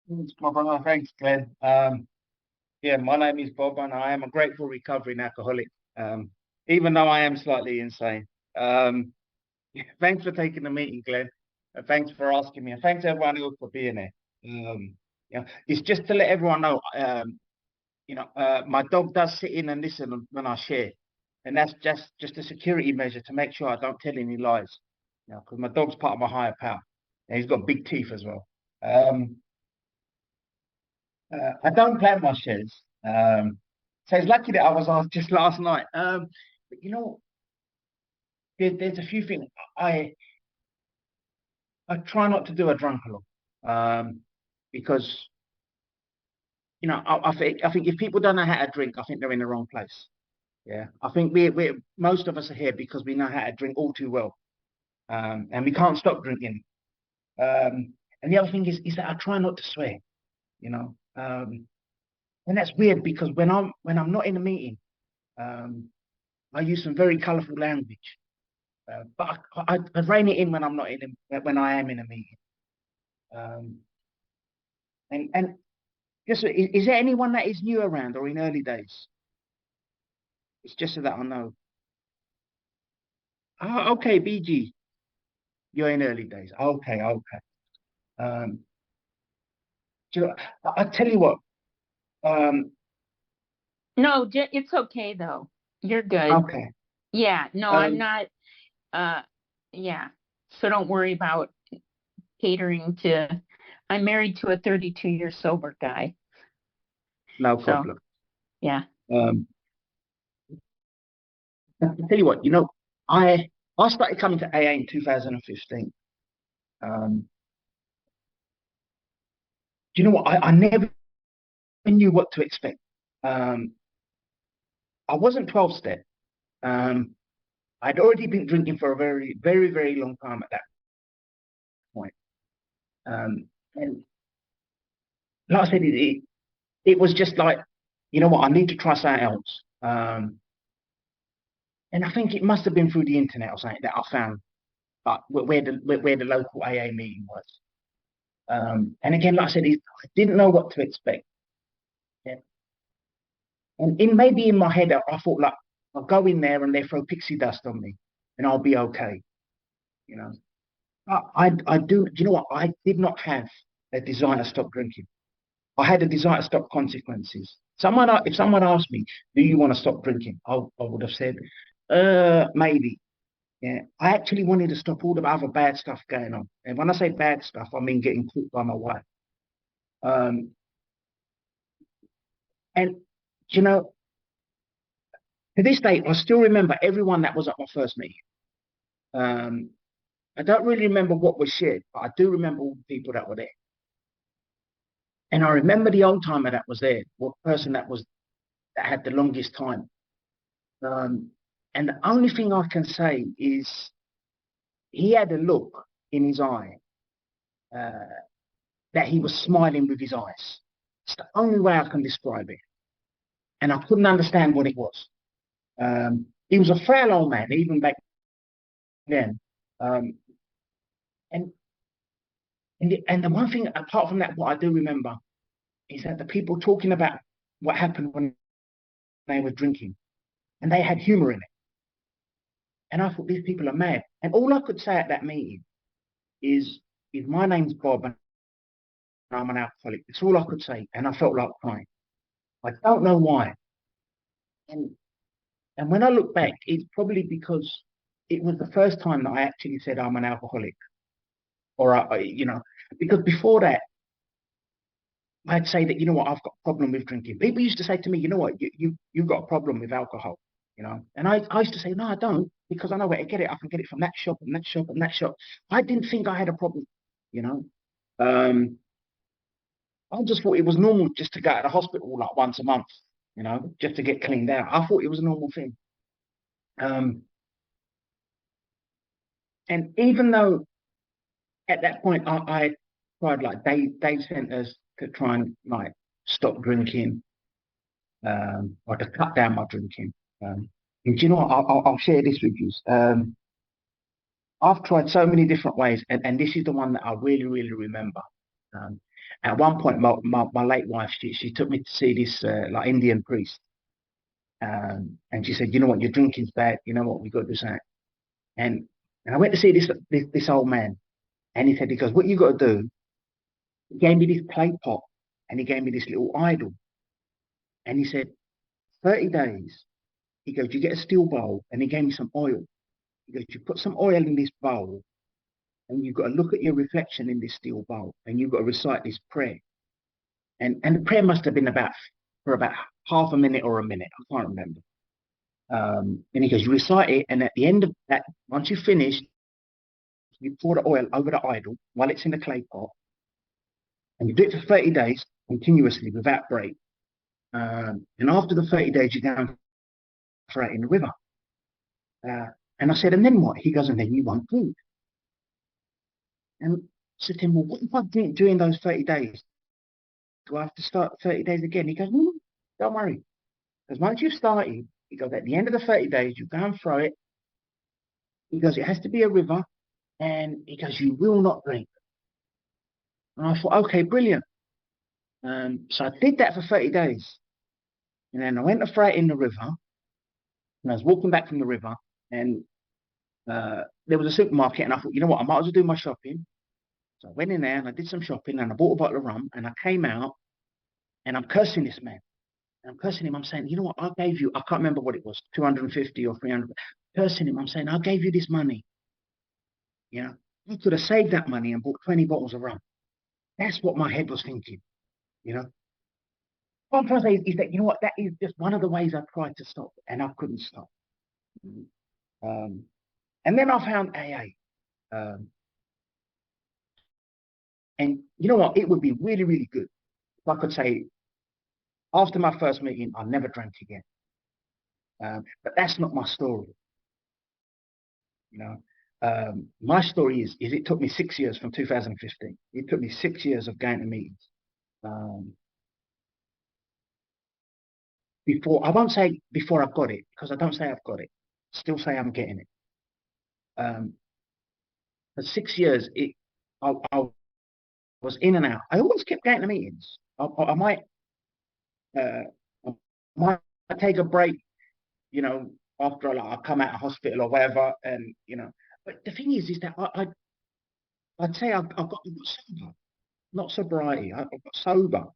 Thanks, my brother. Thanks, Glenn. Yeah, my name is Bob, and I am a grateful recovering alcoholic, um, even though I am slightly insane. Um, Thanks for taking the meeting, Glenn, and thanks for asking me, and thanks everyone else for being there. It's just to let everyone know, my dog does sit in and listen when I share, and that's just a security measure to make sure I don't tell any lies. Because my dog's part of my higher power, and he's got big teeth as well. Um, I don't plan my shares. So it's lucky that I was asked just last night. But there's a few things I I try not to do a drunk along, because I think if people don't know how to drink, I think they're in the wrong place. Yeah, I think we most of us are here because we know how to drink all too well, and we can't stop drinking. And the other thing is that I try not to swear. You know, and that's weird because when I'm not in a meeting, um, I use some very colourful language. But I rein it in when I'm not when I am in a meeting. Um, and just is there anyone that is new around or in early days? It's just so that I know. Oh, okay, BG, you're in early days. Okay, okay. Um, I tell you what. Um, No, it's okay though. You're good. okay. Yeah, no, I'm Um, not. Uh, yeah. So don't worry about catering to. I'm married to a 32-year sober guy. no So problem. yeah. Um, I tell you what. I started coming to AA in 2015. Um, do you know what? I never knew what to expect. Um, I wasn't 12 step. Um, I'd already been drinking for a very, very, very long time at that point. And like I said, it was just like, you know what, I need to try something else. And I think it must have been through the internet or something that I found where the local AA meeting was. And again, like I said, I didn't know what to expect. Yeah. And maybe in my head, I thought like, I'll go in there and they throw pixie dust on me and I'll be okay. You know, I do. Do you know what? I did not have a desire to stop drinking. I had a desire to stop consequences. If someone asked me, "Do you want to stop drinking?" I would have said, maybe." Yeah, I actually wanted to stop all the other bad stuff going on. And when I say bad stuff, I mean getting caught by my wife. Um, and you know, to this day, I still remember everyone that was at my first meeting. Um, I don't really remember what was shared, but I do remember all the people that were there. And I remember the old timer that was there, what person that had the longest time. Um, and the only thing I can say is he had a look in his eye, uh, that he was smiling with his eyes. It's the only way I can describe it. And I couldn't understand what it was. He was a frail old man, even back then. Um, and and the one thing, apart from that, what I do remember is that the people talking about what happened when they were drinking, and they had humor in it. And I thought, these people are mad. And all I could say at that meeting is, my name's Bob and I'm an alcoholic. It's all I could say. And I felt like crying. I don't know why. And and when I look back, it's probably because it was the first time that I actually said I'm an alcoholic. Or because before that, I'd say that, I've got a problem with drinking. People used to say to me, you know what, you've got a problem with alcohol, And I used to say, no, I don't, because I know where to get it. I can get it from that shop and that shop and that shop. I didn't think I had a problem, you know. Um, I just thought it was normal just to go to the hospital like once a month, just to get cleaned out. I thought it was a normal thing. Um, and even though at that point I tried like day centers to try and like stop drinking, or to cut down my drinking. And do you know what? I'll share this with you. I've tried so many different ways, and this is the one that I really, really remember. Um, at one point, my late wife, she took me to see this like Indian priest. And she said, you know what, your drinking's bad. You know what, we got to do something. And, and I went to see this old man. And he goes, what you got to do, he gave me this clay pot and he gave me this little idol. And he said, 30 days. He goes, you get a steel bowl, and he gave me some oil. He goes, you put some oil in this bowl, and you've got to look at your reflection in this steel bowl, and you've got to recite this prayer. And the prayer must have been for about half a minute or a minute. I can't remember. And he goes, you recite it, and at the end of that, once you finish, you pour the oil over the idol while it's in the clay pot, and you do it for 30 days continuously without break. And after the 30 days, you go and throw it in the river. And I said, and then what? He goes, and then you won't drink. And I said to him, well, what if I drink during those 30 days? Do I have to start 30 days again? He goes, no, don't worry. Because once you've started, he goes, at the end of the 30 days, you go and throw it. He goes, it has to be a river. And he goes, you will not drink. And I thought, okay, brilliant. So I did that for 30 days. And then I went to throw it in the river. And I was walking back from the river. And there was a supermarket. And I thought, you know what, I might as well do my shopping. So I went in there and I did some shopping. And I bought a bottle of rum. And I came out. And I'm cursing this man. And I'm cursing him. I'm saying, you know what, I gave you, I can't remember what it was, 250 or 300. Cursing him. I'm saying, I gave you this money. You know, I could have saved that money and bought 20 bottles of rum. That's what my head was thinking, you know. What I'm trying to say is that, you know what, that is just one of the ways I tried to stop, and I couldn't stop. And then I found AA. And you know what, it would be really, really good if I could say, after my first meeting, I never drank again. But that's not my story, you know. My story is it took me 6 years from 2015. It took me 6 years of going to meetings. I won't say before I got it, because I don't say I've got it. Still say I'm getting it. For 6 years, I was in and out. I always kept going to meetings. I might take a break, you know, after I come out of hospital or whatever, and you know. But the thing is that I'd say I got sober, not sobriety. I got sober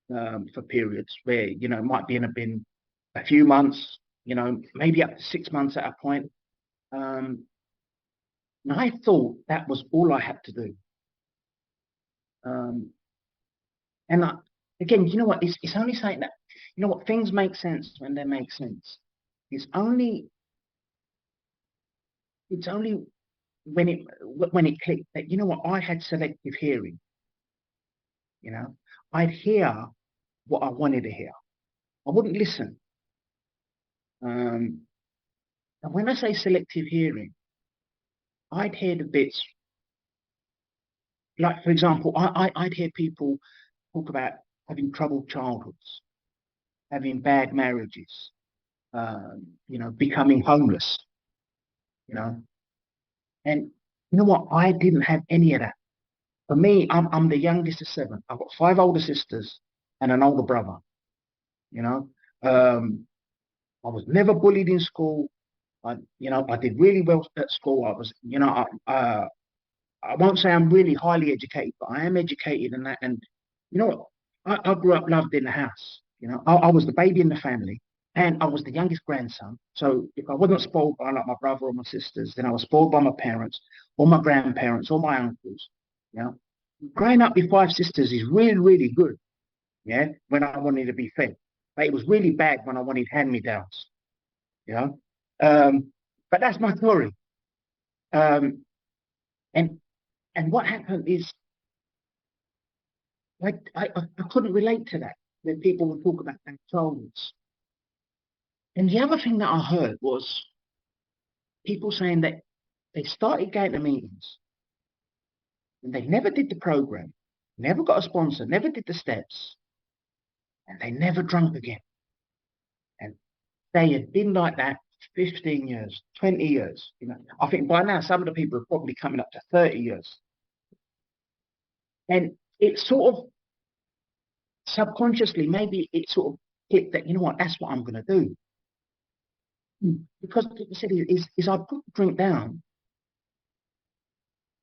for periods where, you know, it might be been a few months, you know, maybe up to 6 months at a point. And I thought that was all I had to do. And again, you know what? It's only saying that, you know what? Things make sense when they make sense. It's only when it clicked that, you know what? I had selective hearing. You know, I'd hear what I wanted to hear. I wouldn't listen. And when I say selective hearing, I'd hear the bits, like, for example, I'd hear people talk about having troubled childhoods, having bad marriages, you know, becoming homeless, you know. And you know what? I didn't have any of that. For me, I'm the youngest of seven. I've got 5 older sisters and an older brother, you know. I was never bullied in school. You know, I did really well at school. I was, you know, I won't say I'm really highly educated, but I am educated in that. And you know what? I grew up loved in the house. You know, I was the baby in the family, and I was the youngest grandson. So if I wasn't spoiled by like my brother or my sisters, then I was spoiled by my parents or my grandparents or my uncles. You know, growing up with 5 sisters is really, really good. Yeah, when I wanted to be fed, but it was really bad when I wanted hand-me-downs. You know, but that's my story. Um, and and what happened is, like, I couldn't relate to that when people would talk about their childhoods. And the other thing that I heard was people saying that they started going to meetings and they never did the program, never got a sponsor, never did the steps, and they never drunk again. And they had been like that 15 years, 20 years. You know, I think by now some of the people are probably coming up to 30 years. And it sort of subconsciously, maybe it sort of clicked that, you know what, that's what I'm going to do. Because like I said, is I put the drink down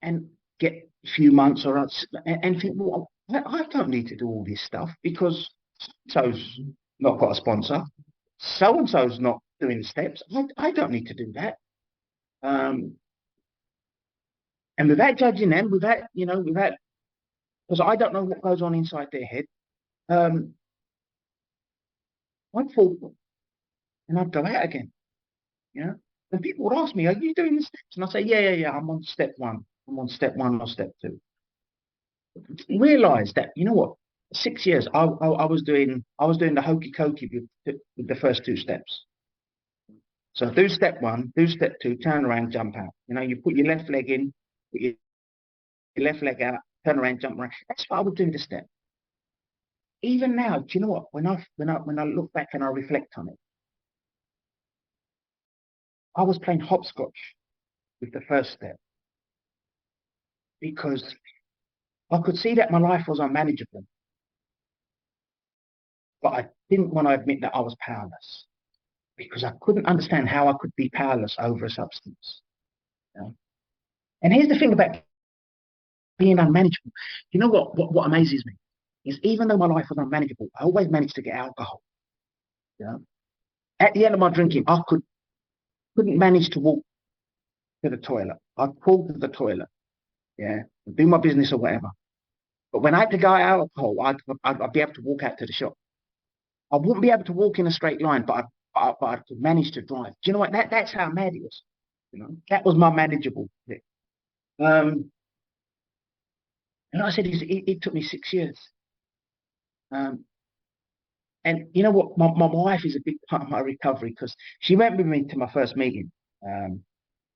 and get a few months and think, well, I don't need to do all this stuff because so's not got a sponsor, so and so's not doing the steps. I don't need to do that. And without judging them, without because I don't know what goes on inside their head. I'd fall and I'd go out again. You know, and people would ask me, "Are you doing the steps?" And I say, "Yeah. I'm on step one. I'm on step one or step two." Realised that, you know what, 6 years I was doing the hokey cokey with the first two steps. So do step one, do step two, turn around, jump out. You know, you put your left leg in, put your left leg out, turn around, jump around. That's what I would do in the step. Even now, do you know what? When I look back and I reflect on it, I was playing hopscotch with the first step because I could see that my life was unmanageable, but I didn't want to admit that I was powerless because I couldn't understand how I could be powerless over a substance. You know? And here's the thing about being unmanageable. You know what amazes me is even though my life was unmanageable, I always managed to get alcohol. You know? At the end of my drinking, I couldn't manage to walk to the toilet. I'd crawl to the toilet, yeah, do my business or whatever. But when I had to go out alcohol, I'd be able to walk out to the shop. I wouldn't be able to walk in a straight line, but I could manage to drive. Do you know what? That's how mad it was. You know, that was my manageable bit. And like I said, it took me 6 years. Um, and you know what? My wife is a big part of my recovery because she went with me to my first meeting.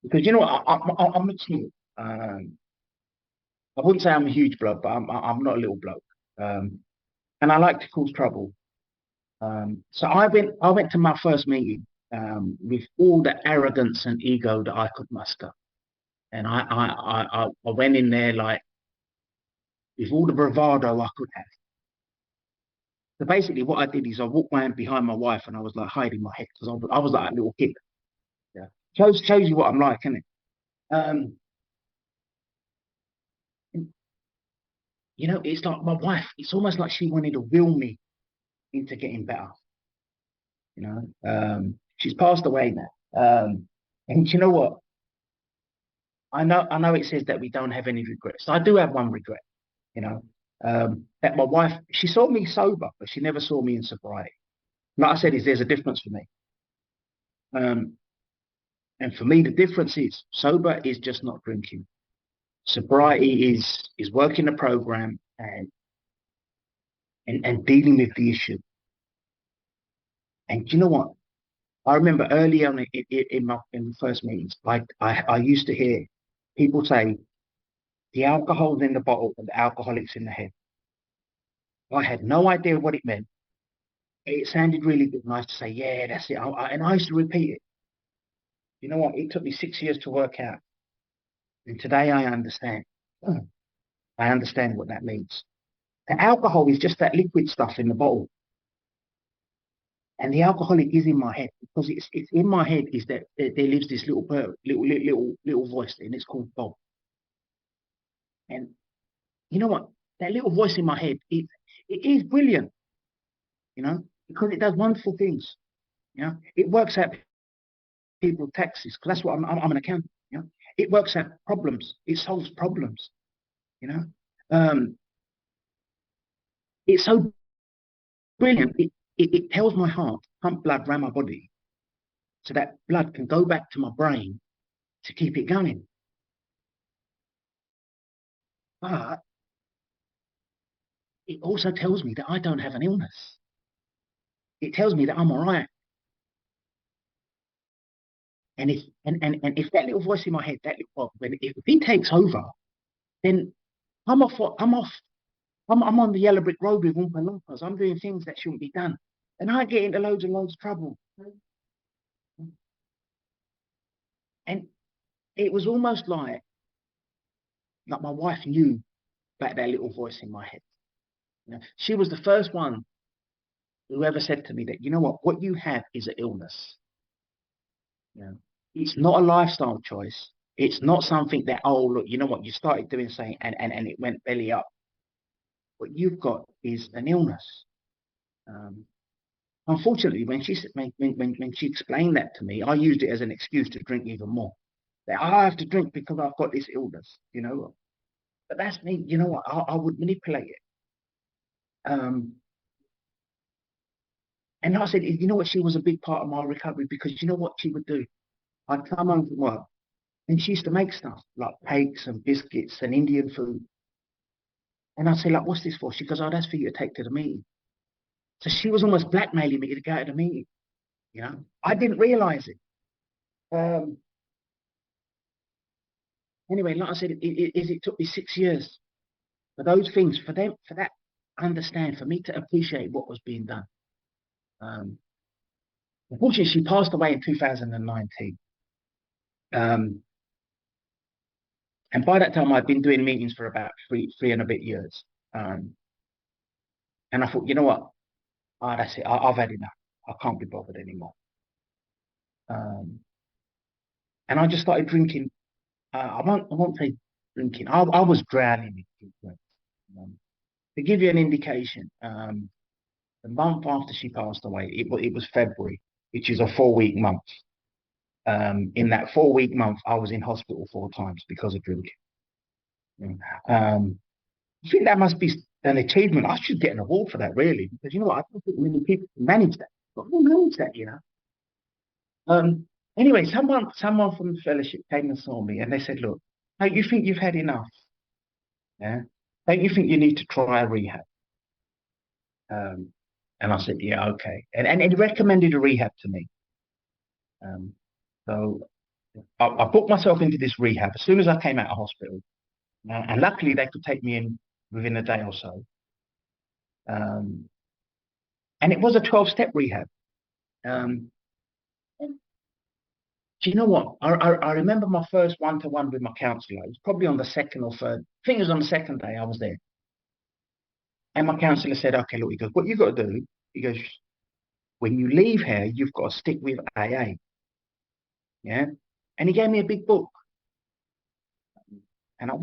Because you know what? I'm not small. I wouldn't say I'm a huge bloke, but I'm not a little bloke. And I like to cause trouble. So I went to my first meeting with all the arrogance and ego that I could muster, and I went in there like with all the bravado I could have. So basically, what I did is I walked around behind my wife, and I was like hiding my head because I was like a little kid. Yeah, shows you what I'm like, isn't it? Um, you know, it's like my wife. It's almost like she wanted to will me into getting better. You know, she's passed away now. And you know what? I know it says that we don't have any regrets. I do have one regret, you know, that my wife, she saw me sober, but she never saw me in sobriety. Like I said, there's a difference for me. Um, and for me, the difference is sober is just not drinking. Sobriety is working the program and dealing with the issue. And you know what? I remember early on in the first meetings, I used to hear people say the alcohol's in the bottle and the alcoholic's in the head. I had no idea what it meant. It sounded really good, and I used to say, "Yeah, that's it." And I used to repeat it. You know what? It took me 6 years to work out, and today I understand. I understand what that means. The alcohol is just that liquid stuff in the bottle, and the alcoholic is in my head because it's in my head is that there lives this little voice, and it's called Bob. And you know what? That little voice in my head, it is brilliant, you know, because it does wonderful things. You know, it works out people taxes because that's what I'm an accountant. You know, it works out problems. It solves problems. You know, it's so brilliant. It tells my heart pump blood around my body so that blood can go back to my brain to keep it going. But it also tells me that I don't have an illness. It tells me that I'm all right. And if that little voice in my head, that little Bob, if he takes over, then I'm off. I'm off. I'm on the yellow brick road with Oompa Loompas. I'm doing things that shouldn't be done, and I get into loads and loads of trouble. And it was almost like my wife knew back that little voice in my head. You know, she was the first one who ever said to me that, you know what you have is an illness. You know, it's not a lifestyle choice. It's not something that, oh, look, you know what, you started doing something and it went belly up. What you've got is an illness. Unfortunately, when she explained that to me, I used it as an excuse to drink even more. That I have to drink because I've got this illness, you know. But that's me, you know what, I would manipulate it. And like I said, you know what, she was a big part of my recovery, because you know what she would do? I'd come home from work and she used to make stuff like cakes and biscuits and Indian food. And I'd say, like, what's this for? She goes, oh, that's for you to take to the meeting. So she was almost blackmailing me to go to the meeting. You know, I didn't realize it. Anyway, like I said, it took me 6 years for those things, for that understand, for me to appreciate what was being done. Unfortunately, she passed away in 2019. And by that time, I'd been doing meetings for about three and a bit years. And I thought, you know what? That's it. I've had enough. I can't be bothered anymore. And I just started drinking. I won't say drinking. I was drowning in drinks. To give you an indication, the month after she passed away, it was February, which is a 4-week month. In that 4-week month, I was in hospital 4 times because of drinking. I think that must be an achievement. I should get an award for that, really, because you know what? I don't think many people can manage that. But who manage that, you know? Anyway, someone from the fellowship came and saw me, and they said, "Look, don't you think you've had enough? Yeah, don't you think you need to try a rehab?" And I said, "Yeah, okay." And he recommended a rehab to me. So I booked myself into this rehab as soon as I came out of hospital. And luckily, they could take me in within a day or so. And it was a 12-step rehab. Do you know what? I remember my first one-to-one with my counsellor. It was probably on the second or third. I think it was on the second day I was there. And my counsellor said, okay, look, he goes, what you've got to do, he goes, when you leave here, you've got to stick with AA. Yeah. And he gave me a big book. And I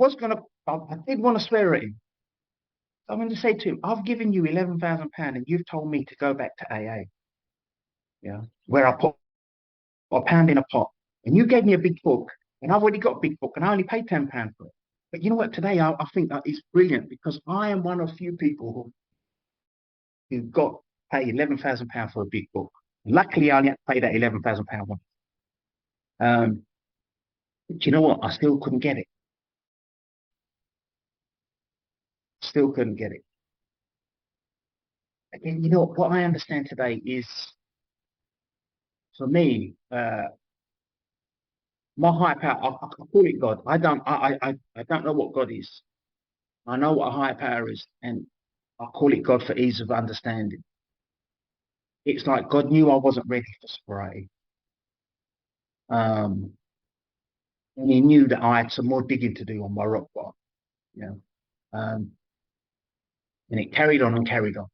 did want to swear at him. So I'm going to say to him, I've given you £11,000 and you've told me to go back to AA. Yeah. Where I put a pound in a pot. And you gave me a big book, and I've already got a big book, and I only paid £10 for it. But you know what? Today, I think that is brilliant, because I am one of few people who got paid £11,000 for a big book. Luckily, I only had to pay that £11,000 once. But you know what? I still couldn't get it. Still couldn't get it. Again, you know what I understand today is, for me, my higher power, I call it God. I don't know what God is. I know what a higher power is, and I call it God for ease of understanding. It's like God knew I wasn't ready for sobriety. And he knew that I had some more digging to do on my rock bottom. You know? And it carried on and carried on.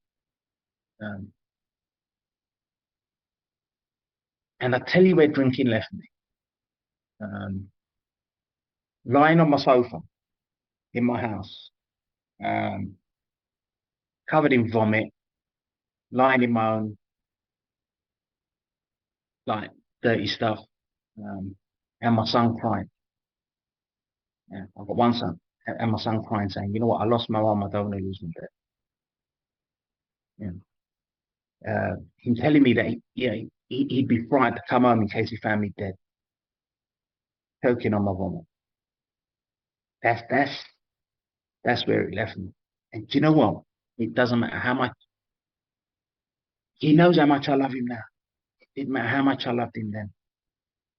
And I tell you where drinking left me. Lying on my sofa in my house, covered in vomit, lying in my own, like, dirty stuff, and my son crying. Yeah, I've got one son, and my son crying, saying, "You know what? I lost my mum. I don't want to lose my dad." Yeah. Him telling me that he'd be frightened to come home in case he found me dead, choking on my vomit. That's where it left me. And do you know what? It doesn't matter how much. He knows how much I love him now. It didn't matter how much I loved him then.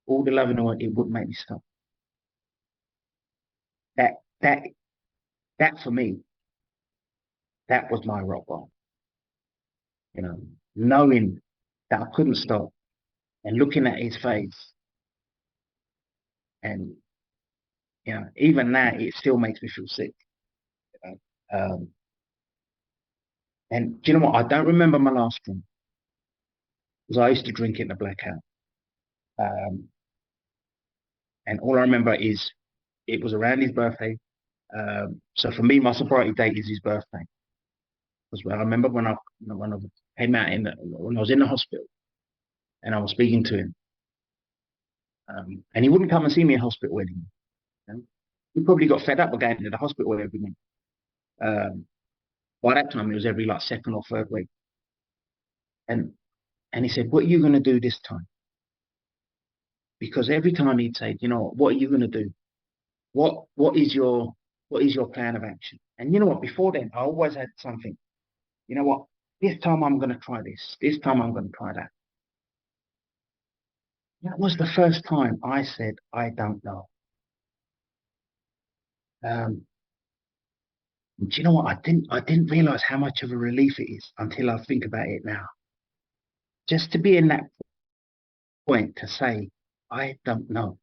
All the love in the world, it wouldn't make me stop. That for me, that was my rock bottom. You know, knowing that I couldn't stop and looking at his face, and you know, even now it still makes me feel sick. You know? Um, and do you know what? I don't remember my last drink because I used to drink it in the blackout. Um, and all I remember is it was around his birthday. So for me, my sobriety date is his birthday. Because I remember when I came out when I was in the hospital and I was speaking to him, and he wouldn't come and see me in hospital anymore. You know? He probably got fed up with going to the hospital every month. Um, by that time, it was every like second or third week. And he said, "What are you going to do this time?" Because every time he'd say, "You know what are you going to do? What is your plan of action?" And you know what? Before then, I always had something. You know what? This time I'm going to try this. This time I'm going to try that. That was the first time I said, "I don't know." Do you know what? I didn't realize how much of a relief it is until I think about it now. Just to be in that point to say, "I don't know.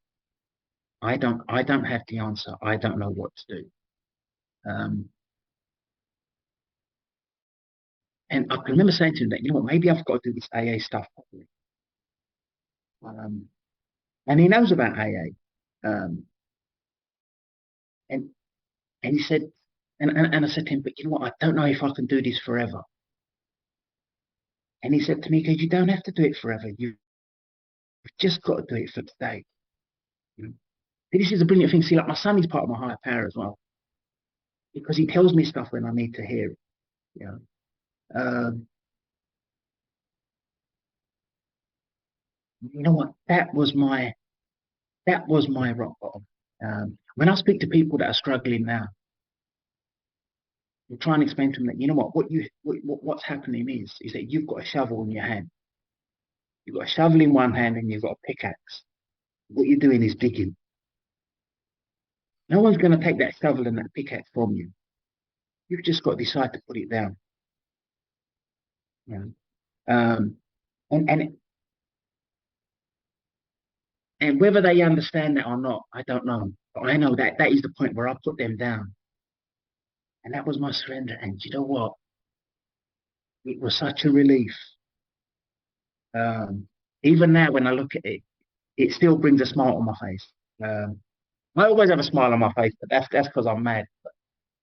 I don't have the answer. I don't know what to do." Um, and I can remember saying to him that, you know what, maybe I've got to do this AA stuff properly. Um, and he knows about AA. And he said, and I said to him, "But you know what, I don't know if I can do this forever." And he said to me, "Because you don't have to do it forever. You've just got to do it for today." You know? This is a brilliant thing. See, like my son is part of my higher power as well, because he tells me stuff when I need to hear it. You know, you know what? That was my rock bottom. When I speak to people that are struggling now, you try and explain to them that, you know what's happening is that you've got a shovel in your hand. You've got a shovel in one hand and you've got a pickaxe. What you're doing is digging. No one's going to take that shovel and that pickaxe from you. You've just got to decide to put it down. You know? And whether they understand that or not, I don't know. But I know that that is the point where I put them down. And that was my surrender. And you know what? It was such a relief. Um, Even now, when I look at it, it still brings a smile on my face. Um, I always have a smile on my face, but that's because I'm mad. But,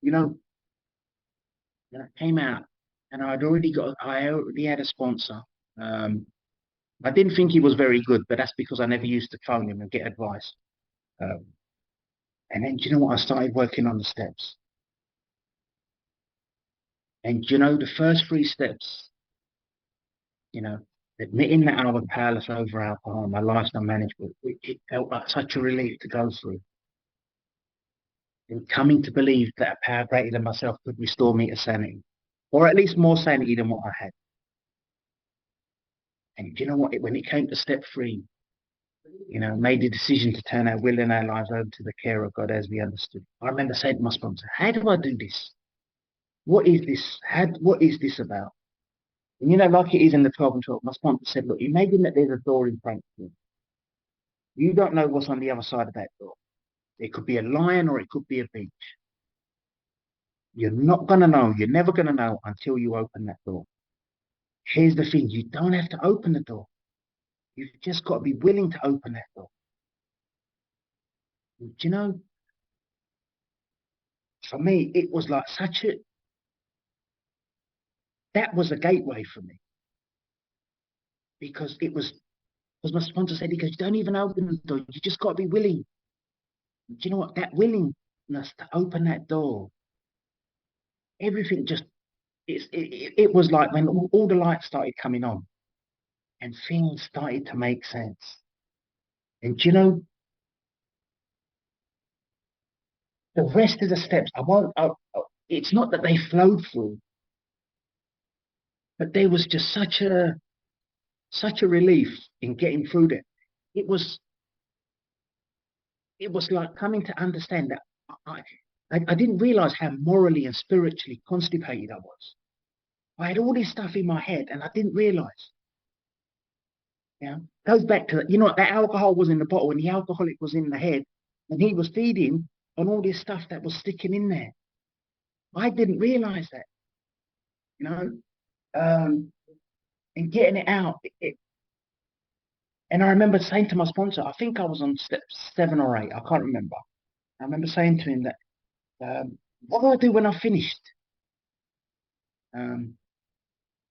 you know, when I came out and I already had a sponsor. Um, I didn't think he was very good, but that's because I never used to phone him and get advice. Um, and then, do you know what? I started working on the steps. And, you know, the first three steps, you know, admitting that I was powerless over alcohol, my lifestyle management, it felt like such a relief to go through. And coming to believe that a power greater than myself could restore me to sanity, or at least more sanity than what I had. And do you know what? When it came to step three, you know, made the decision to turn our will and our lives over to the care of God as we understood. I remember saying to my sponsor, "How do I do this? What is this? What is this about?" And you know, like it is in the 12 and 12, my sponsor said, "Look, imagine that there's a door in front of you. You don't know what's on the other side of that door. It could be a lion or it could be a beach. You're not going to know. You're never going to know until you open that door. Here's the thing. You don't have to open the door. You've just got to be willing to open that door." Do you know, for me, it was like that was a gateway for me, because because my sponsor said, he goes, "You don't even open the door. You just got to be willing." Do you know what? That willingness to open that door, everything just, it was like when all the lights started coming on and things started to make sense. And do you know, the rest of the steps, I won't, it's not that they flowed through, but there was just such a relief in getting through them. It was, it was like coming to understand that I, I didn't realize how morally and spiritually constipated I was. I had all this stuff in my head and I didn't realize. Yeah, goes back to, you know, that alcohol was in the bottle and the alcoholic was in the head, and he was feeding on all this stuff that was sticking in there. I didn't realize that, you know, um, and getting it out. And I remember saying to my sponsor, I think I was on step 7 or 8, I can't remember. I remember saying to him that, what do I do when I've finished? Um,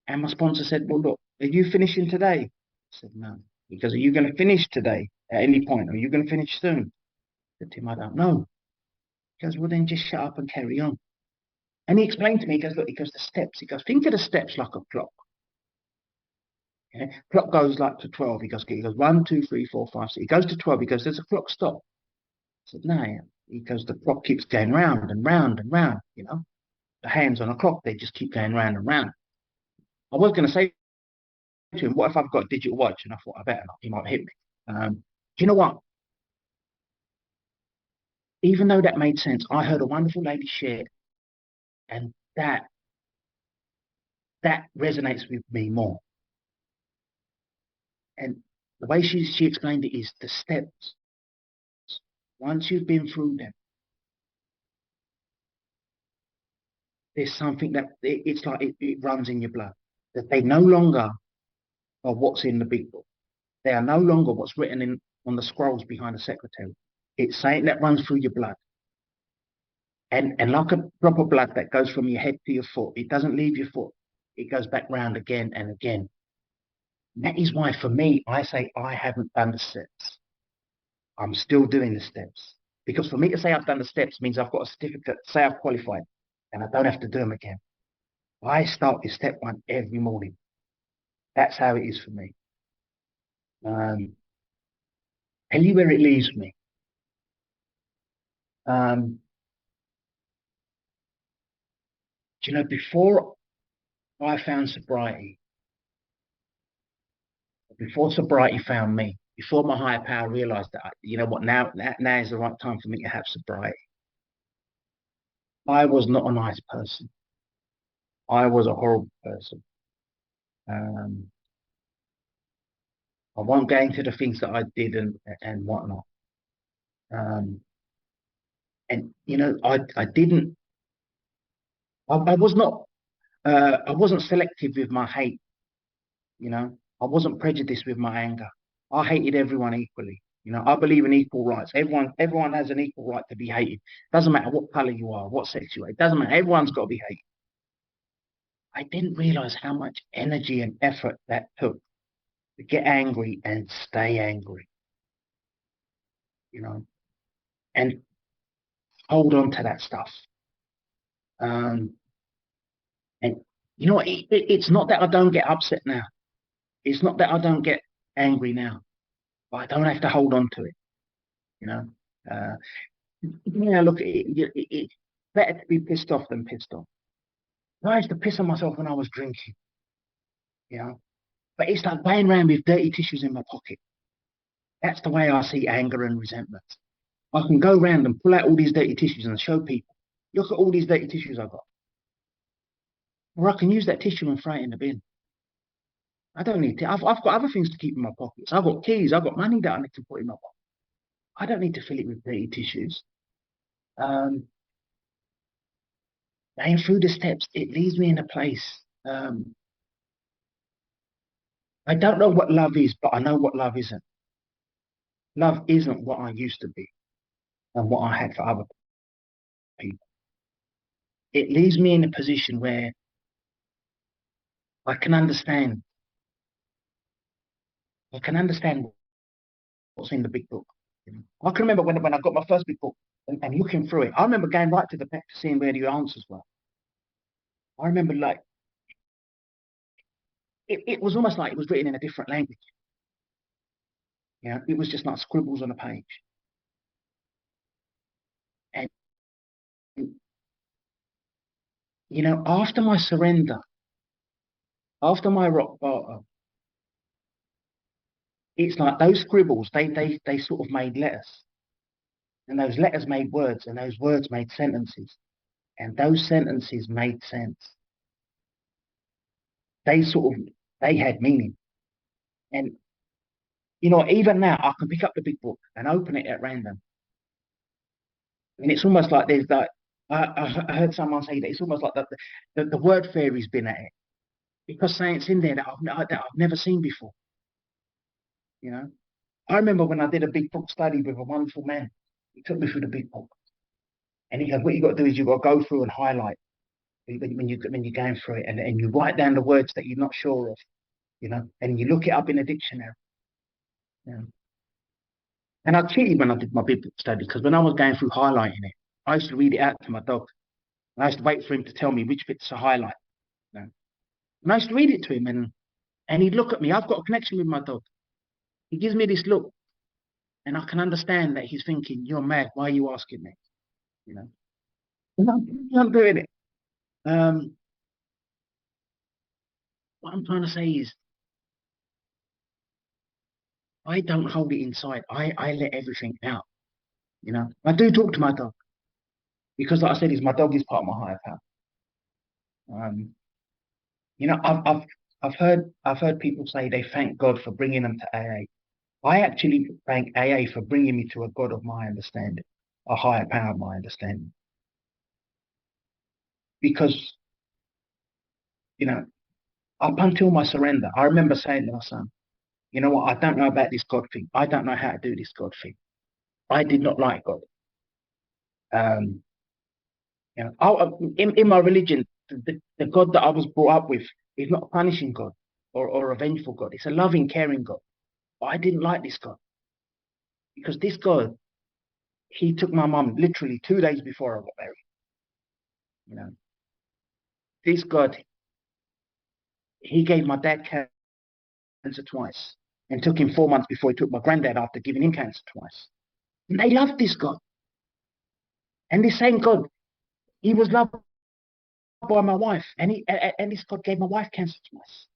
and my sponsor said, well, look, are you finishing today? I said, no. Because are you going to finish today at any point? Are you going to finish soon? I said to him, I don't know. He goes, well, then just shut up and carry on. And he explained to me, he goes, look, he goes, the steps. He goes, think of the steps like a clock. Yeah? Clock goes like to 12. He goes 1, 2, 3, 4, 5, 6. He goes to 12. He goes, there's a clock stop. I said, no. Yeah. He goes, the clock keeps going round and round and round, you know. The hands on a clock, they just keep going round and round. I was going to say to him, what if I've got a digital watch? And I thought, I better not. He might hit me. Do you know what? Even though that made sense, I heard a wonderful lady share, and that resonates with me more. And the way she explained it is the steps. Once you've been through them, there's something that it's like it runs in your blood. That they no longer are what's in the big book. They are no longer what's written in on the scrolls behind the secretary. It's something that runs through your blood. And like a drop of blood that goes from your head to your foot, it doesn't leave your foot. It goes back round again and again. And that is why, for me, I say I haven't done the steps. I'm still doing the steps. Because for me to say I've done the steps means I've got a certificate, say I've qualified, and I don't have to do them again. I start with step 1 every morning. That's how it is for me. Tell you where it leaves me. Do you know, before I found sobriety, before sobriety found me, before my higher power realized that, you know what, now is the right time for me to have sobriety. I was not a nice person. I was a horrible person. I won't go into the things that I did and whatnot. And you know, I didn't. I was not. I wasn't selective with my hate. You know, I wasn't prejudiced with my anger. I hated everyone equally. You know, I believe in equal rights. Everyone has an equal right to be hated. Doesn't matter what color you are, what sex you are. It doesn't matter. Everyone's got to be hated. I didn't realize how much energy and effort that took to get angry and stay angry. You know, and hold on to that stuff. And you know, it's not that I don't get upset now. It's not that I don't get angry now, but I don't have to hold on to it. You know, yeah. Look, it's better to be pissed off than pissed off. I used to piss on myself when I was drinking. You know, but it's like going around with dirty tissues in my pocket. That's the way I see anger and resentment. I can go around and pull out all these dirty tissues and show people, look at all these dirty tissues I've got. Or I can use that tissue and throw it in the bin. I don't need to. I've got other things to keep in my pockets. I've got keys. I've got money that I need to put in my pocket. I don't need to fill it with dirty tissues. Going through the steps, it leads me in a place. I don't know what love is, but I know what love isn't. Love isn't what I used to be and what I had for other people. It leaves me in a position where I can understand. I can understand what's in the big book. You know? I can remember when I got my first big book and looking through it. I remember going right to the back to seeing where the answers were. I remember like it was almost like it was written in a different language. You know, it was just like scribbles on a page. And you know, after my surrender, after my rock bottom, it's like those scribbles, they sort of made letters. And those letters made words, and those words made sentences. And those sentences made sense. They sort of they had meaning. And you know, even now I can pick up the big book and open it at random. And it's almost like there's like I heard someone say that it's almost like the word fairy's been at it because something's in there that I've never seen before. You know, I remember when I did a big book study with a wonderful man. He took me through the big book, and he goes, "What you got to do is you got to go through and highlight when you're going through it, and you write down the words that you're not sure of, you know, and you look it up in a dictionary." You know? And I cheated when I did my big book study because when I was going through highlighting it, I used to read it out to my dog, and I used to wait for him to tell me which bits to highlight. You know? And I used to read it to him, and he'd look at me. I've got a connection with my dog. He gives me this look, and I can understand that he's thinking, "You're mad. Why are you asking me?" You know, I'm doing it. Um, what I'm trying to say is, I don't hold it inside. I let everything out. You know, I do talk to my dog because, like I said, is my dog is part of my higher power. Um, you know, I've heard people say they thank God for bringing them to AA. I actually thank AA for bringing me to a God of my understanding, a higher power of my understanding. Because, you know, up until my surrender, I remember saying to my son, "You know what? I don't know about this God thing. I don't know how to do this God thing. I did not like God. Um, you know, in my religion, the God that I was brought up with is not a punishing God or a vengeful God. It's a loving, caring God. But I didn't like this God because this God, he took my mum literally 2 days before I got married. You know, this God, he gave my dad cancer twice and took him 4 months before he took my granddad after giving him cancer twice. And they loved this God. And this same God, he was loved by my wife, and this God gave my wife cancer twice.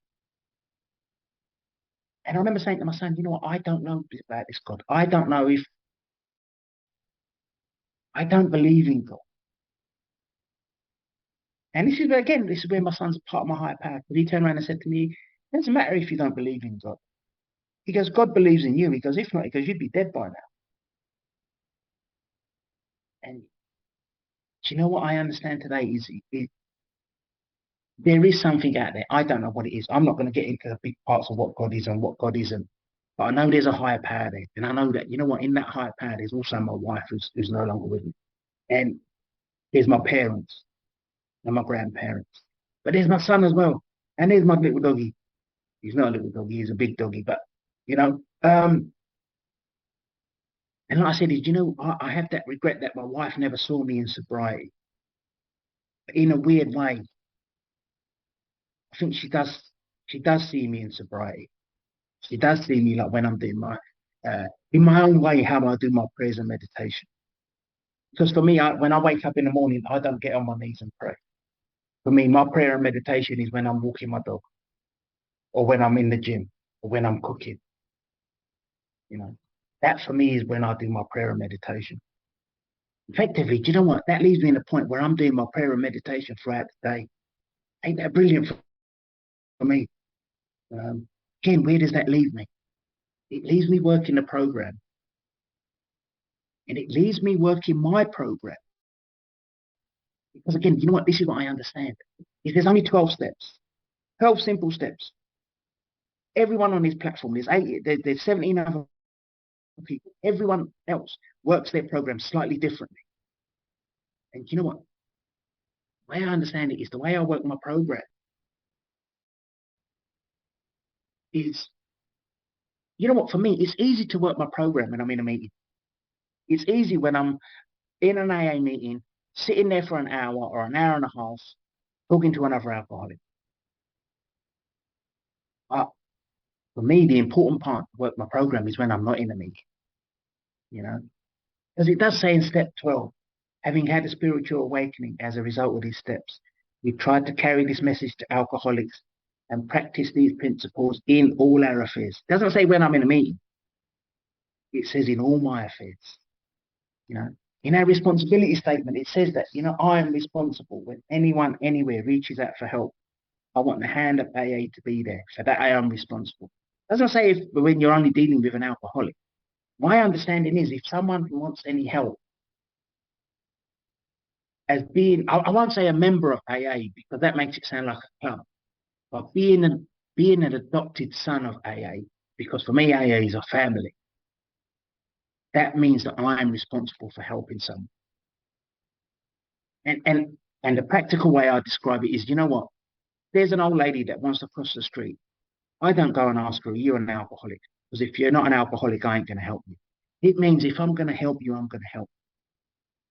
And I remember saying to my son, "You know what? I don't know about this God. I don't know if I don't believe in God." And this is where my son's part of my higher power. But he turned around and said to me, "It doesn't matter if you don't believe in God." He goes, "God believes in you." He goes, "If not," he goes, "you'd be dead by now." And do you know what I understand today is there is something out there. I don't know what it is. I'm not going to get into the big parts of what God is and what God isn't. But I know there's a higher power there. And I know that, you know what, in that higher power, there's also my wife who's no longer with me. And there's my parents and my grandparents. But there's my son as well. And there's my little doggy. He's not a little doggy, he's a big doggy. But, you know, and like I said, you know, I have that regret that my wife never saw me in sobriety. But in a weird way, I think she does see me in sobriety. She does see me like when I'm doing in my own way, how I do my prayers and meditation. Because for me, when I wake up in the morning, I don't get on my knees and pray. For me, my prayer and meditation is when I'm walking my dog, or when I'm in the gym, or when I'm cooking. You know, that for me is when I do my prayer and meditation. Effectively, do you know what? That leaves me in a point where I'm doing my prayer and meditation throughout the day. Ain't that brilliant for me? Again, where does that leave me? It leaves me working the program, and it leaves me working my program. Because again, you know what? This is what I understand. Is there's only 12 steps, 12 simple steps. Everyone on this platform, there's 17 other people. Everyone else works their program slightly differently. And you know what? The way I understand it is the way I work my program is, you know what? For me, it's easy to work my program when I'm in a meeting. It's easy when I'm in an AA meeting, sitting there for an hour or an hour and a half, talking to another alcoholic. But for me, the important part to work my program is when I'm not in a meeting. You know, because it does say in step 12, having had a spiritual awakening as a result of these steps, we tried to carry this message to alcoholics and practice these principles in all our affairs. It doesn't say when I'm in a meeting. It says in all my affairs. You know, in our responsibility statement, it says that, you know, I am responsible when anyone anywhere reaches out for help. I want the hand of AA to be there. So that I am responsible. It doesn't say if when you're only dealing with an alcoholic. My understanding is if someone wants any help, as being, I won't say a member of AA because that makes it sound like a club, but being an adopted son of AA, because for me AA is a family. That means that I am responsible for helping someone. And and the practical way I describe it is, you know what? There's an old lady that wants to cross the street. I don't go and ask her, are you an alcoholic? Because if you're not an alcoholic, I ain't going to help you. It means if I'm going to help you, I'm going to help.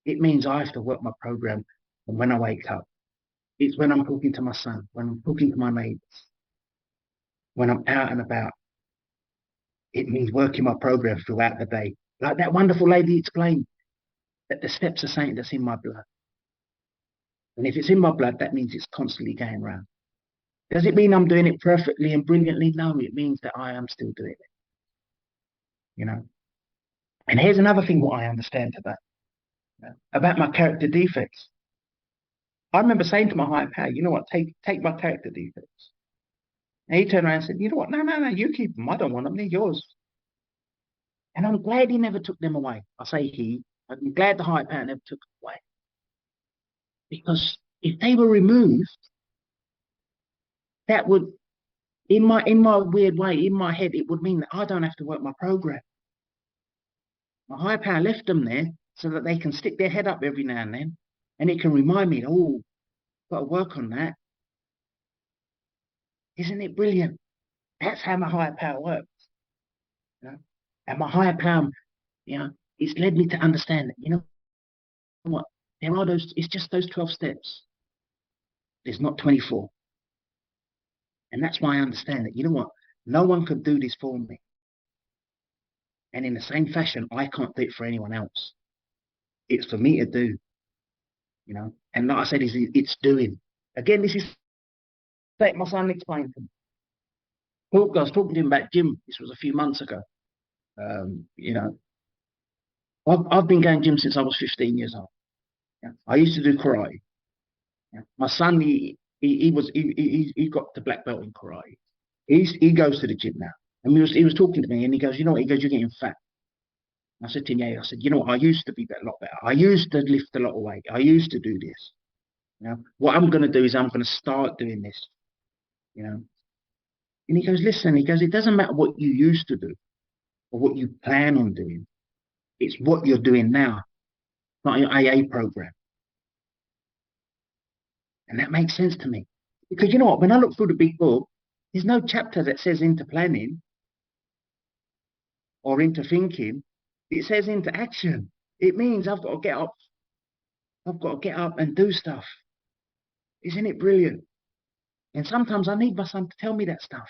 It means I have to work my program. And when I wake up, it's when I'm talking to my son, when I'm talking to my neighbors, when I'm out and about. It means working my program throughout the day. Like that wonderful lady explained, that the steps are something that's in my blood. And if it's in my blood, that means it's constantly going around. Does it mean I'm doing it perfectly and brilliantly? No, it means that I am still doing it, you know. And here's another thing what I understand today, about my character defects. I remember saying to my higher power, you know what, take my character defects. And he turned around and said, you know what, no, you keep them. I don't want them, they're yours. And I'm glad he never took them away. I say he, I'm glad the higher power never took them away. Because if they were removed, that would, in my weird way, in my head, it would mean that I don't have to work my program. My higher power left them there so that they can stick their head up every now and then, and it can remind me, oh, got to work on that. Isn't it brilliant? That's how my higher power works. You know? And my higher power, it's led me to understand that, you know what? There are those, it's just those 12 steps. There's not 24. And that's why I understand that, you know what? No one can do this for me. And in the same fashion, I can't do it for anyone else. It's for me to do, you know. And like I said, it's doing. Again, this is like my son explained to me. I was talking to him about gym. This was a few months ago. You know, I've been going gym since I was 15 years old. Yeah. I used to do karate. Yeah. My son, he got the black belt in karate. He goes to the gym now. And he was talking to me, and he goes, you know what? He goes, you're getting fat. I said to him, yeah. I said, you know what? I used to be a lot better. I used to lift a lot of weight. I used to do this. You know, what I'm going to do is I'm going to start doing this. You know, and he goes, listen. He goes, it doesn't matter what you used to do or what you plan on doing. It's what you're doing now, not your AA program. And that makes sense to me. Because you know what? When I look through the big book, there's no chapter that says into planning or into thinking. It says into action. It means I've got to get up. I've got to get up and do stuff. Isn't it brilliant? And sometimes I need my son to tell me that stuff.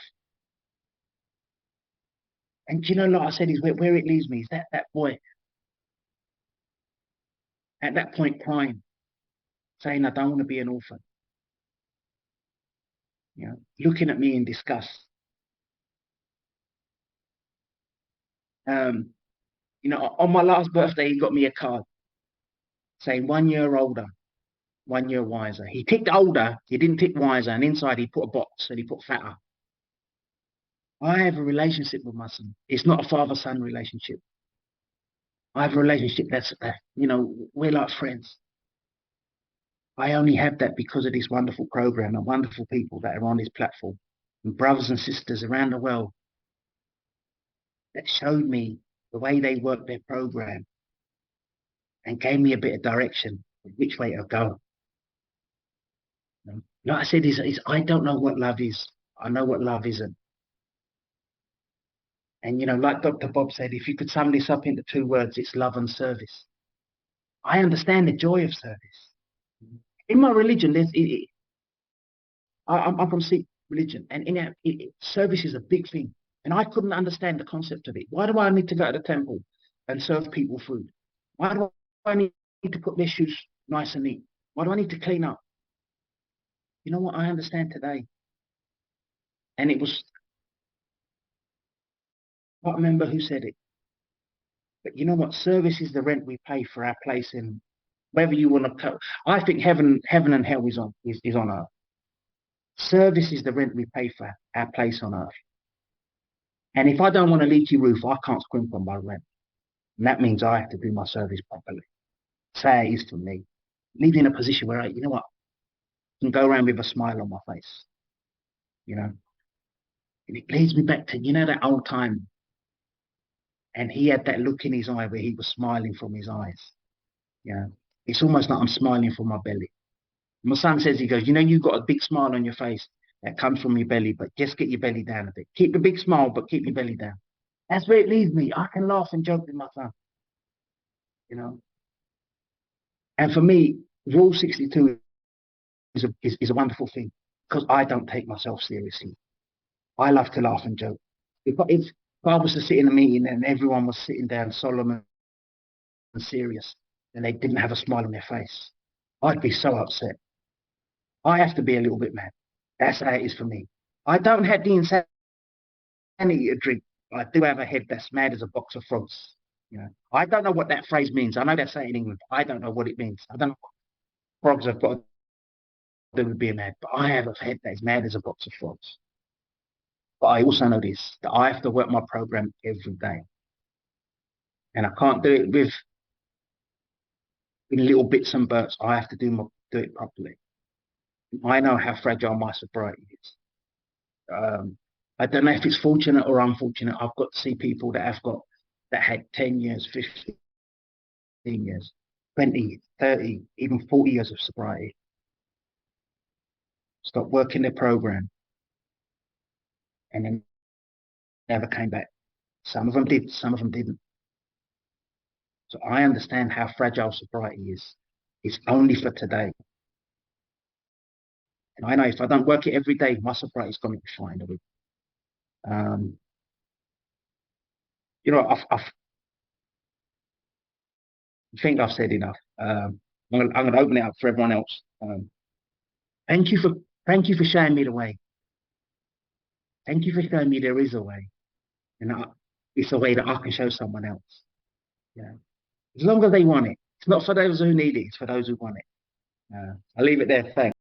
And you know, like I said, is where it leaves me is that boy at that point crying, saying, I don't want to be an orphan. You know, looking at me in disgust. You know, on my last birthday, he got me a card saying 1 year older, 1 year wiser. He ticked older, he didn't tick wiser, and inside he put a box and he put fatter. I have a relationship with my son. It's not a father-son relationship. I have a relationship that's, you know, we're like friends. I only have that because of this wonderful program and wonderful people that are on this platform, and brothers and sisters around the world that showed me the way they work their program and gave me a bit of direction of which way to go. Like I said, I don't know what love is. I know what love isn't. And, you know, like Dr. Bob said, if you could sum this up into 2 words, it's love and service. I understand the joy of service. In my religion, I'm from Sikh religion, and in service is a big thing. And I couldn't understand the concept of it. Why do I need to go to the temple and serve people food? Why do I need to put their shoes nice and neat? Why do I need to clean up? You know what? I understand today. And it was, I can't remember who said it. But you know what? Service is the rent we pay for our place in, whether you want to. I think heaven and hell is on earth. Service is the rent we pay for our place on earth. And if I don't want a leaky roof, I can't scrimp on my rent. And that means I have to do my service properly. Say it is for me. leave me in a position where you know what, I can go around with a smile on my face, you know. And it leads me back to, that old time. And he had that look in his eye where he was smiling from his eyes. Yeah. It's almost like I'm smiling from my belly. My son says, he goes, you've got a big smile on your face that comes from your belly, but just get your belly down a bit. Keep the big smile, but keep your belly down. That's where it leaves me. I can laugh and joke with my son, you know. And for me, Rule 62 is a wonderful thing because I don't take myself seriously. I love to laugh and joke. If I was to sit in a meeting and everyone was sitting down solemn and serious and they didn't have a smile on their face, I'd be so upset. I have to be a little bit mad. That's how it is for me. I don't have the insanity to drink. I do have a head that's mad as a box of frogs. I don't know what that phrase means. I know that's saying in England. I don't know what it means. I don't know what frogs have got to do with being mad. But I have a head that is mad as a box of frogs. But I also know this, that I have to work my program every day. And I can't do it in little bits and bursts. I have to do it properly. I know how fragile my sobriety is. I don't know if it's fortunate or unfortunate. I've got to see people that had 10 years, 15 years, 20, 30, even 40 years of sobriety. Stop working their program and then never came back. Some of them did, some of them didn't. So I understand how fragile sobriety is. It's only for today. And I know if I don't work it every day, my sobriety is going to be fine. I think I've said enough. I'm going to open it up for everyone else. Thank you for showing me the way. Thank you for showing me there is a way, and it's a way that I can show someone else. Yeah, as long as they want it. It's not for those who need it. It's for those who want it. I'll leave it there. Thanks.